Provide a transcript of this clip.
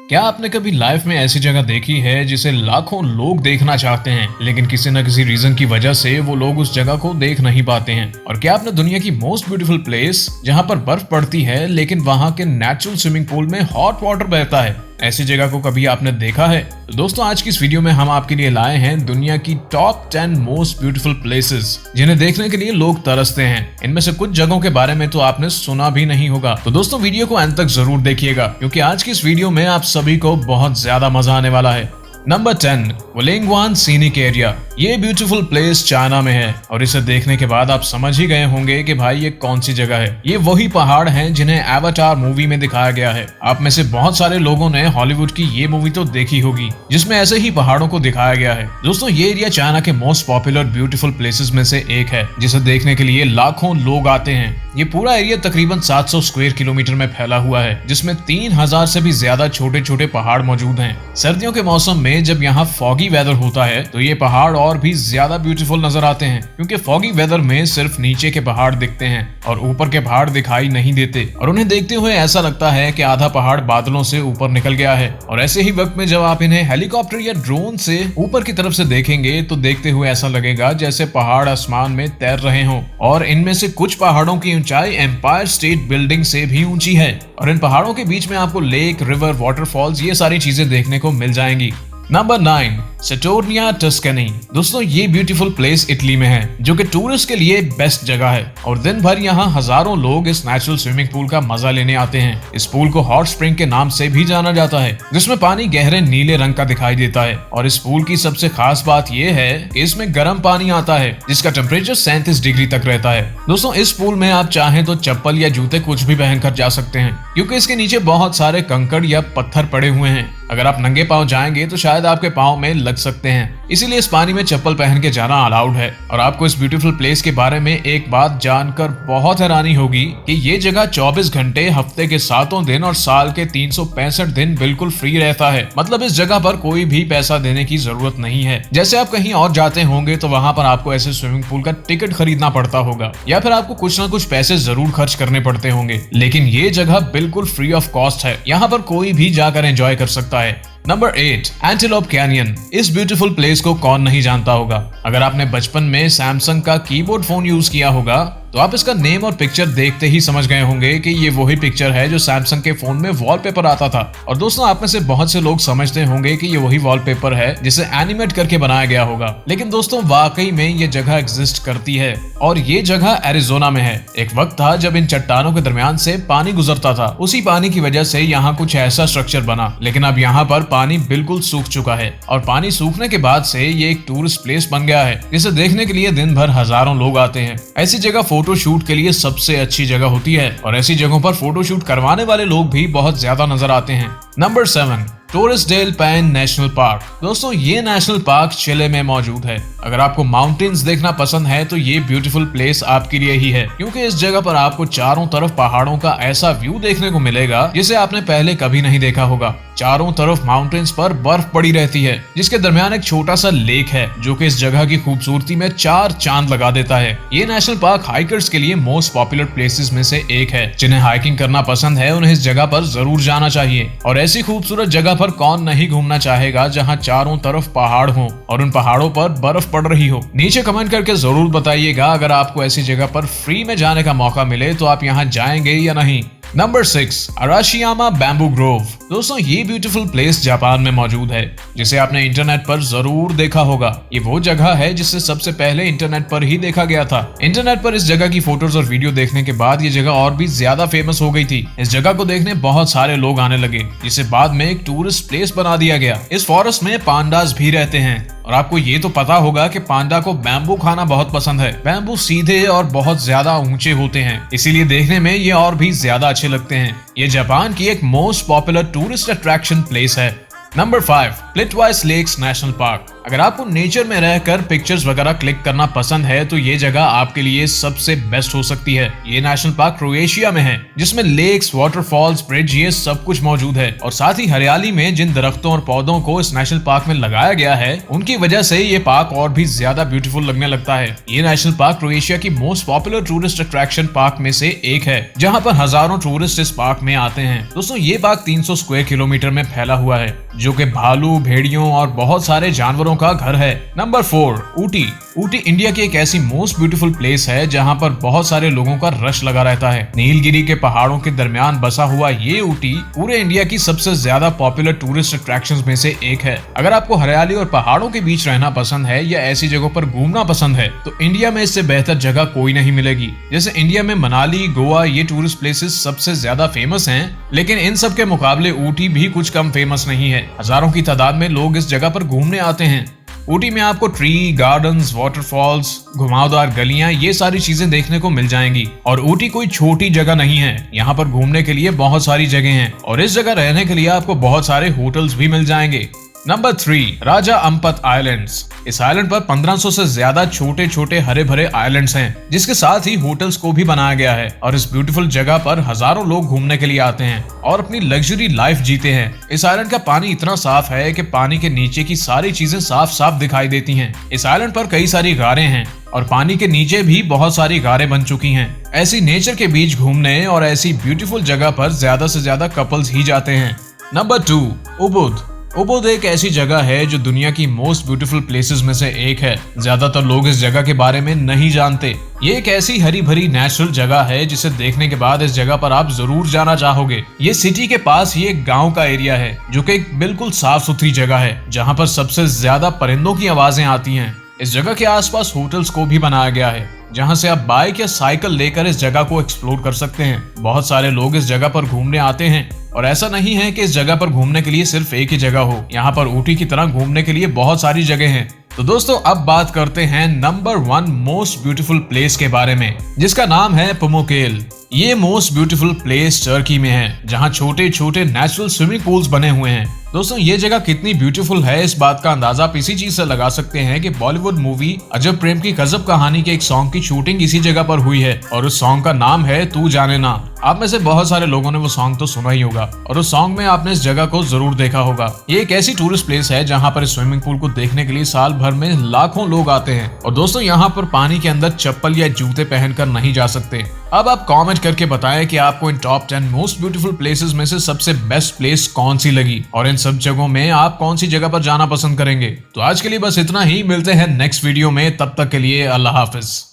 क्या आपने कभी लाइफ में ऐसी जगह देखी है जिसे लाखों लोग देखना चाहते हैं, लेकिन किसी न किसी रीजन की वजह से वो लोग उस जगह को देख नहीं पाते हैं? और क्या आपने दुनिया की मोस्ट ब्यूटीफुल प्लेस जहां पर बर्फ पड़ती है लेकिन वहां के नेचुरल स्विमिंग पूल में हॉट वाटर बहता है, ऐसी जगह को कभी आपने देखा है? तो दोस्तों, आज की इस वीडियो में हम आपके लिए लाए हैं दुनिया की टॉप 10 मोस्ट ब्यूटीफुल प्लेसेस जिन्हें देखने के लिए लोग तरसते हैं। इनमें से कुछ जगहों के बारे में तो आपने सुना भी नहीं होगा। तो दोस्तों, वीडियो को अंत तक जरूर देखिएगा क्योंकि आज की इस वीडियो में आप सभी को बहुत ज्यादा मजा आने वाला है। Number 10, Wulingyuan scenic area. ये ब्यूटीफुल प्लेस चाइना में है और इसे देखने के बाद आप समझ ही गए होंगे कि भाई ये कौन सी जगह है। ये वही पहाड़ हैं जिन्हें एवाटार मूवी में दिखाया गया है। आप में से बहुत सारे लोगों ने हॉलीवुड की ये मूवी तो देखी होगी जिसमें ऐसे ही पहाड़ों को दिखाया गया है। दोस्तों, ये एरिया चाइना के मोस्ट पॉपुलर ब्यूटीफुल प्लेसेस में से एक है जिसे देखने के लिए लाखों लोग आते हैं। ये पूरा एरिया तकरीबन 700 स्क्वायर किलोमीटर में फैला हुआ है जिसमें 3000 से भी ज्यादा छोटे छोटे पहाड़ मौजूद हैं। सर्दियों के मौसम में जब यहाँ फॉगी वेदर होता है तो ये पहाड़ और भी ज्यादा ब्यूटीफुल नजर आते हैं क्योंकि फॉगी वेदर में सिर्फ नीचे के पहाड़ दिखते हैं और ऊपर के पहाड़ दिखाई नहीं देते और उन्हें देखते हुए ऐसा लगता है कि आधा पहाड़ बादलों से ऊपर निकल गया है। और ऐसे ही वक्त में जब आप इन्हें हेलीकॉप्टर या ड्रोन से ऊपर की तरफ से देखेंगे तो देखते हुए ऐसा लगेगा जैसे पहाड़ आसमान में तैर रहे हों। और इनमें से कुछ पहाड़ों की ऊंचाई एम्पायर स्टेट बिल्डिंग से भी ऊंची है और इन पहाड़ों के बीच में आपको लेक, रिवर, वाटरफॉल्स, ये सारी चीजें देखने को मिल जाएंगी। Number 9, Saturnia Tuscany. दोस्तों, ये ब्यूटीफुल प्लेस इटली में है जो कि टूरिस्ट के लिए बेस्ट जगह है और दिन भर यहाँ हजारों लोग इस नेचुरल स्विमिंग पूल का मजा लेने आते हैं। इस पूल को हॉट स्प्रिंग के नाम से भी जाना जाता है जिसमें पानी गहरे नीले रंग का दिखाई देता है। और इस पूल की सबसे खास बात यह है कि इसमें गर्म पानी आता है जिसका टेम्परेचर 37 डिग्री तक रहता है। दोस्तों, इस पूल में आप चाहें तो चप्पल या जूते कुछ भी पहनकर जा सकते हैं क्योंकि इसके नीचे बहुत सारे कंकड़ या पत्थर पड़े हुए हैं। अगर आप नंगे पांव जाएंगे तो शायद आपके पांव में लग सकते हैं, इसीलिए इस पानी में चप्पल पहन के जाना अलाउड है। और आपको इस ब्यूटीफुल प्लेस के बारे में एक बात जानकर बहुत हैरानी होगी कि ये जगह 24 घंटे हफ्ते के 7 दिन और साल के 365 दिन बिल्कुल फ्री रहता है। मतलब इस जगह पर कोई भी पैसा देने की जरूरत नहीं है। जैसे आप कहीं और जाते होंगे तो वहाँ पर आपको ऐसे स्विमिंग पूल का टिकट खरीदना पड़ता होगा या फिर आपको कुछ ना कुछ पैसे जरूर खर्च करने पड़ते होंगे, लेकिन ये जगह बिल्कुल फ्री ऑफ कॉस्ट है। यहाँ पर कोई भी जाकर एंजॉय कर सकता है। Number 8, antelope canyon. इस ब्यूटीफुल प्लेस को कौन नहीं जानता होगा। अगर आपने बचपन में सैमसंग का कीबोर्ड फोन यूज किया होगा तो आप इसका नेम और पिक्चर देखते ही समझ गए होंगे कि ये वही पिक्चर है जो सैमसंग के फोन में वॉलपेपर आता था। और दोस्तों, आप में से बहुत से लोग समझते होंगे कि ये वही वॉलपेपर है जिसे एनिमेट करके बनाया गया होगा, लेकिन दोस्तों वाकई में ये जगह एग्जिस्ट करती है और ये जगह एरिजोना में है। एक वक्त था जब इन चट्टानों के दरमियान से पानी गुजरता था। उसी पानी की वजह से यहाँ कुछ ऐसा स्ट्रक्चर बना, लेकिन अब यहाँ पर पानी बिल्कुल सूख चुका है और पानी सूखने के बाद से ये एक टूरिस्ट प्लेस बन गया है जिसे देखने के लिए दिन भर हजारों लोग आते हैं। ऐसी जगह फोटो शूट के लिए सबसे अच्छी जगह होती है और ऐसी जगहों पर फोटो शूट करवाने वाले लोग भी बहुत ज्यादा नजर आते हैं। Number 7, Torres del Paine national park. दोस्तों, ये नेशनल पार्क चिले में मौजूद है। अगर आपको माउंटेन्स देखना पसंद है तो ये ब्यूटीफुल प्लेस आपके लिए ही है क्योंकि इस जगह पर आपको चारों तरफ पहाड़ों का ऐसा व्यू देखने को मिलेगा जिसे आपने पहले कभी नहीं देखा होगा। चारों तरफ माउंटेन्स पर बर्फ पड़ी रहती है जिसके दरमियान एक छोटा सा लेक है जो कि इस जगह की खूबसूरती में 4 चांद लगा देता है। ये नेशनल पार्क हाइकर्स के लिए मोस्ट पॉपुलर प्लेसेस में से एक है। जिन्हें हाइकिंग करना पसंद है उन्हें इस जगह पर जरूर जाना चाहिए। और ऐसी खूबसूरत जगह पर कौन नहीं घूमना चाहेगा जहां चारों तरफ पहाड़ हो और उन पहाड़ों पर बर्फ पड़ रही हो। नीचे कमेंट करके जरूर बताइएगा अगर आपको ऐसी जगह पर फ्री में जाने का मौका मिले तो आप यहाँ जाएंगे या नहीं। Number 6, Arashiyama bamboo grove. दोस्तों, ये ब्यूटीफुल प्लेस जापान में मौजूद है जिसे आपने इंटरनेट पर जरूर देखा होगा। ये वो जगह है जिसे सबसे पहले इंटरनेट पर ही देखा गया था। इंटरनेट पर इस जगह की फोटोज और वीडियो देखने के बाद ये जगह और भी ज्यादा फेमस हो गई थी। इस जगह को देखने बहुत सारे लोग आने लगे जिसे बाद में एक टूरिस्ट प्लेस बना दिया गया। इस फॉरेस्ट में पांडास भी रहते हैं और आपको ये तो पता होगा कि पांडा को बैम्बू खाना बहुत पसंद है। बैम्बू सीधे और बहुत ज्यादा ऊंचे होते हैं, इसीलिए देखने में ये और भी ज्यादा अच्छे लगते हैं। ये जापान की एक most popular tourist attraction place है। Number 5, Plitvice lakes national park. अगर आपको नेचर में रहकर पिक्चर्स वगैरह क्लिक करना पसंद है तो ये जगह आपके लिए सबसे बेस्ट हो सकती है। ये नेशनल पार्क क्रोएशिया में है, जिसमें लेक्स, वाटरफॉल्स, ब्रिज, ये सब कुछ मौजूद है। और साथ ही हरियाली में जिन दरख्तों और पौधों को इस नेशनल पार्क में लगाया गया है, उनकी वजह से ये पार्क और भी ज्यादा ब्यूटीफुल लगने लगता है। ये नेशनल पार्क क्रोएशिया की most popular tourist attraction park में से एक है, जहाँ पर हजारों टूरिस्ट इस पार्क में आते हैं। दोस्तों ये पार्क 300 स्क्वायर किलोमीटर में फैला हुआ है, जो कि भालू, भेड़ियों और बहुत सारे जानवरों का घर है। नंबर 4, ऊटी। ऊटी इंडिया की एक ऐसी मोस्ट ब्यूटीफुल प्लेस है जहाँ पर बहुत सारे लोगों का रश लगा रहता है। नीलगिरी के पहाड़ों के दरमियान बसा हुआ ये ऊटी पूरे इंडिया की सबसे ज्यादा पॉपुलर टूरिस्ट अट्रैक्शंस में से एक है। अगर आपको हरियाली और पहाड़ों के बीच रहना पसंद है या ऐसी जगहों पर घूमना पसंद है तो इंडिया में इससे बेहतर जगह कोई नहीं मिलेगी। जैसे इंडिया में मनाली, गोवा, ये टूरिस्ट प्लेसेस सबसे ज्यादा फेमस हैं, लेकिन इन सब के मुकाबले ऊटी भी कुछ कम फेमस नहीं है। हजारों की तादाद में लोग इस जगह पर घूमने आते हैं। ऊटी में आपको ट्री गार्डन्स, वाटरफॉल्स, घुमावदार गलियां, ये सारी चीजें देखने को मिल जाएंगी। और ऊटी कोई छोटी जगह नहीं है, यहाँ पर घूमने के लिए बहुत सारी जगह हैं और इस जगह रहने के लिए आपको बहुत सारे होटल्स भी मिल जाएंगे। नंबर 3, राजा अम्पत आइलैंड्स। इस आइलैंड पर 1500 से ज्यादा छोटे छोटे हरे भरे आइलैंड्स हैं, जिसके साथ ही होटल्स को भी बनाया गया है। और इस ब्यूटीफुल जगह पर हजारों लोग घूमने के लिए आते हैं और अपनी लग्जरी लाइफ जीते हैं। इस आइलैंड का पानी इतना साफ है कि पानी के नीचे की सारी चीजें साफ साफ दिखाई देती हैं। इस आइलैंड पर कई सारी गारें हैं और पानी के नीचे भी बहुत सारी गारें बन चुकी हैं। ऐसी नेचर के बीच घूमने और ऐसी ब्यूटीफुल जगह पर ज्यादा से ज्यादा कपल्स ही जाते हैं। Number 2, Ubud. उबुद एक ऐसी जगह है जो दुनिया की मोस्ट ब्यूटीफुल प्लेसेस में से एक है। ज्यादातर लोग इस जगह के बारे में नहीं जानते। ये एक ऐसी हरी भरी नेचुरल जगह है जिसे देखने के बाद इस जगह पर आप जरूर जाना चाहोगे। ये सिटी के पास ही एक गांव का एरिया है, जो कि एक बिल्कुल साफ सुथरी जगह है, जहां पर सबसे ज्यादा परिंदों की आवाजें आती हैं। इस जगह के आसपास होटल्स को भी बनाया गया है, जहां से आप बाइक या साइकिल लेकर इस जगह को एक्सप्लोर कर सकते हैं। बहुत सारे लोग इस जगह पर घूमने आते हैं और ऐसा नहीं है कि इस जगह पर घूमने के लिए सिर्फ एक ही जगह हो। यहाँ पर ऊटी की तरह घूमने के लिए बहुत सारी जगह हैं। तो दोस्तों अब बात करते हैं नंबर 1 मोस्ट ब्यूटीफुल प्लेस के बारे में, जिसका नाम है पमुकेल। ये मोस्ट ब्यूटीफुल प्लेस टर्की में है, जहाँ छोटे छोटे नेचुरल स्विमिंग पूल्स बने हुए हैं। दोस्तों ये जगह कितनी ब्यूटीफुल है, इस बात का अंदाजा आप इसी चीज से लगा सकते हैं कि बॉलीवुड मूवी अजब प्रेम की गजब कहानी के एक सॉन्ग की शूटिंग इसी जगह पर हुई है और उस सॉन्ग का नाम है तू जाने ना। आप में से बहुत सारे लोगों ने वो सॉन्ग तो सुना ही होगा और उस सॉन्ग में आपने इस जगह को जरूर देखा होगा। ये एक ऐसी टूरिस्ट प्लेस है जहाँ पर इस स्विमिंग पूल को देखने के लिए साल भर में लाखों लोग आते हैं। और दोस्तों यहाँ पर पानी के अंदर चप्पल या जूते पहनकर नहीं जा सकते। अब आप कमेंट करके बताएं कि आपको इन टॉप 10 मोस्ट ब्यूटीफुल प्लेसेस में से सबसे बेस्ट प्लेस कौन सी लगी और इन सब जगहों में आप कौन सी जगह पर जाना पसंद करेंगे। तो आज के लिए बस इतना ही, मिलते हैं नेक्स्ट वीडियो में, तब तक के लिए अल्लाह हाफिज।